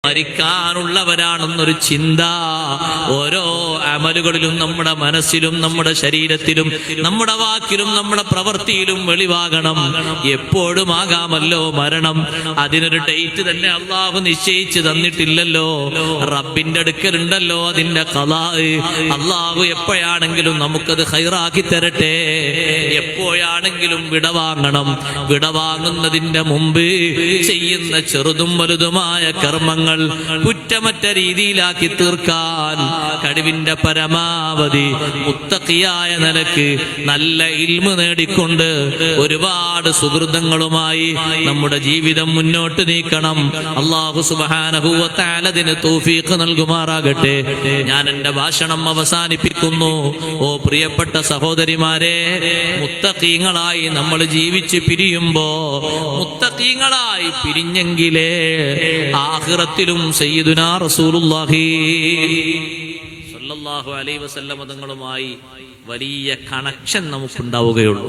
മരിക്കാനുള്ളവരാണെന്നൊരു ചിന്ത ഓരോ അമലുകളിലും നമ്മുടെ മനസ്സിലും നമ്മുടെ ശരീരത്തിലും നമ്മുടെ വാക്കിലും നമ്മുടെ പ്രവൃത്തിയിലും വെളിവാകണം. എപ്പോഴും ആകാമല്ലോ മരണം. അതിനൊരു ഡേറ്റ് തന്നെ അള്ളാഹു നിശ്ചയിച്ചു തന്നിട്ടില്ലല്ലോ. റബ്ബിന്റെ അടുക്കലുണ്ടല്ലോ അതിന്റെ ഖളാ. അള്ളാഹു എപ്പോഴാണെങ്കിലും നമുക്കത് ഖൈറാക്കി തരട്ടെ. എപ്പോഴാണെങ്കിലും വിടവാങ്ങണം. വിടവാങ്ങുന്നതിന്റെ മുമ്പ് ചെയ്യുന്ന ചെറുതും വലുതുമായ കർമ്മങ്ങൾ കുറ്റമറ്റ രീതിയിലാക്കി തീർക്കാൻ കഴിവിന്റെ പരമാവധി മുത്തഖിയായ നിലക്ക് നല്ല ഇൽമു നേടിക്കൊണ്ട് ഒരുപാട് സുഹൃതങ്ങളുമായി നമ്മുടെ ജീവിതം മുന്നോട്ട് നീക്കണം. അല്ലാഹു സുബ്ഹാനഹു വ തആല അതിന് തൗഫീഖ് നൽകുമാറാകട്ടെ. ഞാൻ എന്റെ ഭാഷണം അവസാനിപ്പിക്കുന്നു. ഓ പ്രിയപ്പെട്ട സഹോദരിമാരെ, മുത്തഖീങ്ങളായി നമ്മൾ ജീവിച്ച് പിരിയുമ്പോ മുത്തഖീങ്ങളായി പിരിഞ്ഞെങ്കിലേ ആഖിറത്തിലും സയ്യിദുനാ റസൂലുള്ളാഹി സ്വല്ലല്ലാഹു അലൈഹി വസല്ലം തങ്ങളുമായി വലിയ കണക്ഷൻ നമുക്കുണ്ടാവുകയുള്ളൂ.